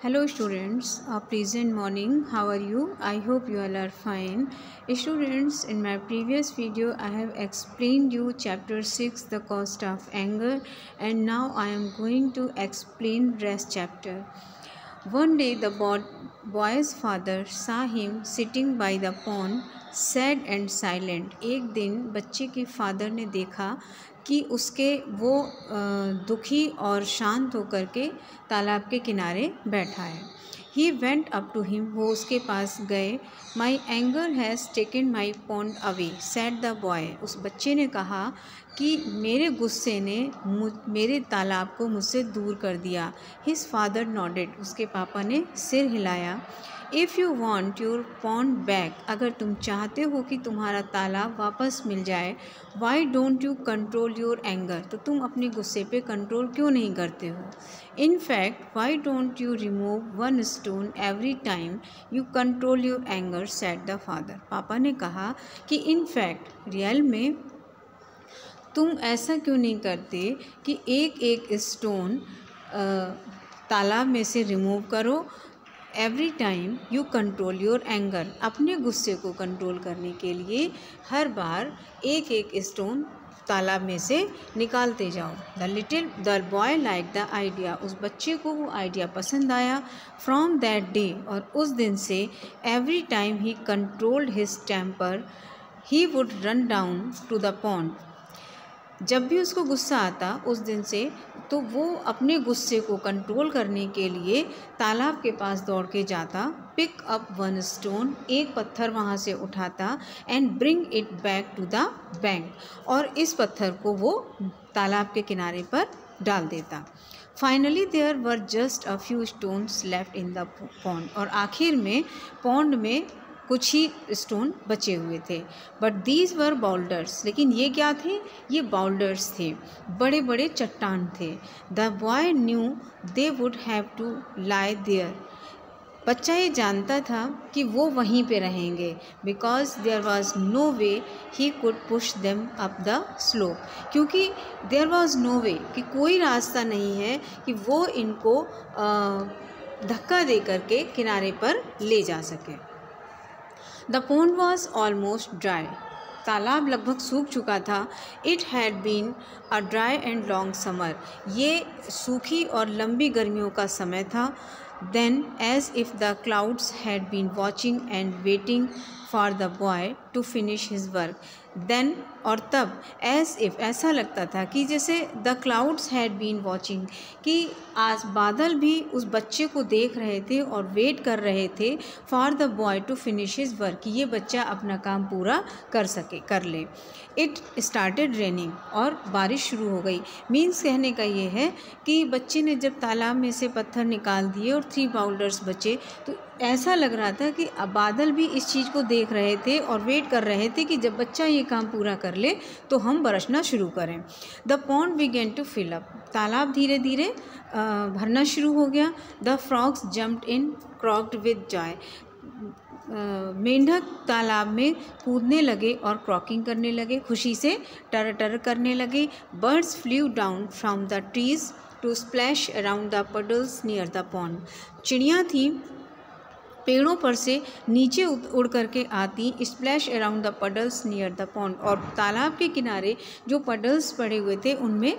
Hello students, a pleasant morning. How are you? I hope you all are fine. Students, in my previous video I have explained you chapter 6, the cost of anger, and now I am going to explain rest chapter. One day the boy's father saw him sitting by the pond, sad and silent. एक दिन बच्चे के father ने देखा कि उसके वो दुखी और शांत होकर के तालाब के किनारे बैठा है. He went up to him, वो उसके पास गए. My anger has taken my pond away, said the boy. उस बच्चे ने कहा कि मेरे गुस्से ने मेरे तालाब को मुझसे दूर कर दिया. His father nodded, उसके पापा ने सिर हिलाया. If you want your pond back, अगर तुम चाहते हो कि तुम्हारा तालाब वापस मिल जाए, why don't you control your anger? तो तुम अपने गुस्से पे कंट्रोल क्यों नहीं करते हो? In fact, why don't you remove one stone every time you control your anger? said the father. पापा ने कहा कि in fact, रियल में तुम ऐसा क्यों नहीं करते कि एक एक स्टोन तालाब में से रिमूव करो. Every time you control your anger, अपने गुस्से को कंट्रोल करने के लिए हर बार एक एक स्टोन तालाब में से निकालते जाओ. The boy like the idea, उस बच्चे को वो आइडिया पसंद आया. फ्रॉम दैट डे, और उस दिन से every time he controlled his temper he would run down to the pond. जब भी उसको गुस्सा आता उस दिन से तो वो अपने गुस्से को कंट्रोल करने के लिए तालाब के पास दौड़ के जाता. पिक अप वन स्टोन, एक पत्थर वहाँ से उठाता. And bring it back to the bank, और इस पत्थर को वो तालाब के किनारे पर डाल देता. Finally there were just a few stones left in the pond, और आखिर में पॉन्ड में कुछ ही स्टोन बचे हुए थे. बट दीज वर बाउल्डर्स, लेकिन ये क्या थे? ये बाउल्डर्स थे, बड़े बड़े चट्टान थे. The boy knew they would have to lie there, बच्चा ये जानता था कि वो वहीं पे रहेंगे. Because there was no way he could push them up the slope, क्योंकि देयर वॉज नो वे, कि कोई रास्ता नहीं है कि वो इनको धक्का दे करके किनारे पर ले जा सके. The pond was almost dry, तालाब लगभग सूख चुका था. It had been a dry and long summer, ये सूखी और लंबी गर्मियों का समय था. Then as if the clouds had been watching and waiting for the boy to finish his work. Then, और तब, एज इफ़, ऐसा लगता था कि जैसे the clouds had been watching, कि आज बादल भी उस बच्चे को देख रहे थे और वेट कर रहे थे for the boy to finish his work, कि ये बच्चा अपना काम पूरा कर ले. इट स्टार्टेड रेनिंग, और बारिश शुरू हो गई. मीन्स कहने का ये है कि बच्चे ने जब तालाब में से पत्थर निकाल दिए और 3 बाउल्डर्स बचे, तो ऐसा लग रहा था कि अब बादल भी इस चीज़ को देख रहे थे और वेट कर रहे थे कि जब बच्चा ये काम पूरा कर ले तो हम बरसना शुरू करें. The pond began to fill up, तालाब धीरे धीरे भरना शुरू हो गया. The frogs jumped in croaked with joy, मेंढक तालाब में कूदने लगे और क्रॉकिंग करने लगे, खुशी से टर टर करने लगे. Birds flew down from the trees to splash around the puddles near the pond, चिड़ियाँ थी पेड़ों पर से नीचे उड़ करके आती. Splash around the puddles near the pond, और तालाब के किनारे जो पडल्स पड़े हुए थे उनमें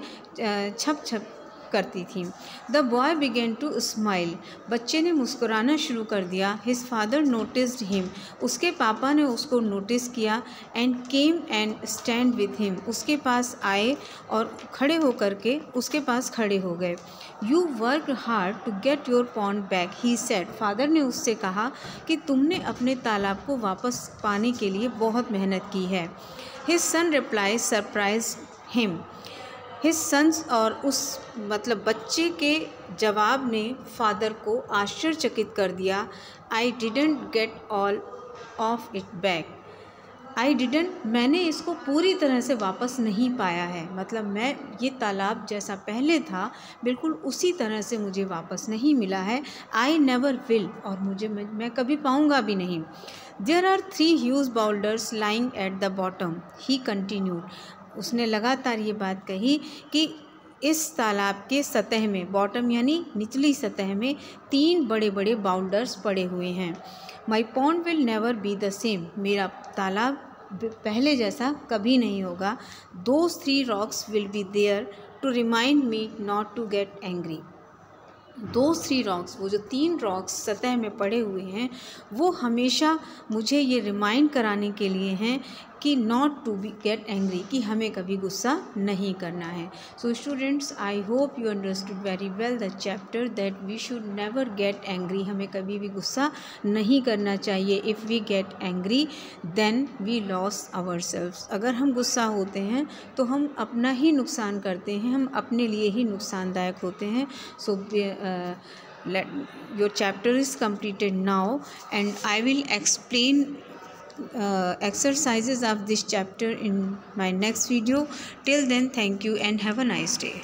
छप छप करती थी. The boy began to smile, बच्चे ने मुस्कुराना शुरू कर दिया. हिज फादर नोटिस्ड हिम, उसके पापा ने उसको नोटिस किया. And came and stand with him, उसके पास आए और खड़े होकर के उसके पास खड़े हो गए. You work hard to get your pond back, he said, father ने उससे कहा कि तुमने अपने तालाब को वापस पाने के लिए बहुत मेहनत की है. His son reply surprise him, his sons, और उस मतलब बच्चे के जवाब ने फादर को आश्चर्यचकित कर दिया. I didn't get all of it back, I didn't, मैंने इसको पूरी तरह से वापस नहीं पाया है, मतलब मैं ये तालाब जैसा पहले था बिल्कुल उसी तरह से मुझे वापस नहीं मिला है. आई नेवर विल, और मैं कभी पाऊँगा भी नहीं. There are 3 huge boulders lying at the bottom, he continued, उसने लगातार ये बात कही कि इस तालाब के सतह में, बॉटम यानी निचली सतह में 3 बड़े बड़े बाउल्डर्स पड़े हुए हैं। My pond will never be the same, मेरा तालाब पहले जैसा कभी नहीं होगा। Those 3 rocks will be there to remind me not to get angry. 3 rocks, वो जो 3 रॉक्स सतह में पड़े हुए हैं, वो हमेशा मुझे ये रिमाइंड कराने के लिए हैं कि not to be get angry, कि हमें कभी गुस्सा नहीं करना है। So students, I hope you understood very well the chapter that we should never get angry, हमें कभी भी गुस्सा नहीं करना चाहिए। If we get angry then we loss ourselves, अगर हम गुस्सा होते हैं तो हम अपना ही नुकसान करते हैं, हम अपने लिए ही नुकसानदायक होते हैं। सो your chapter is completed now, and I will explain exercises of this chapter in my next video. Till then, thank you and have a nice day.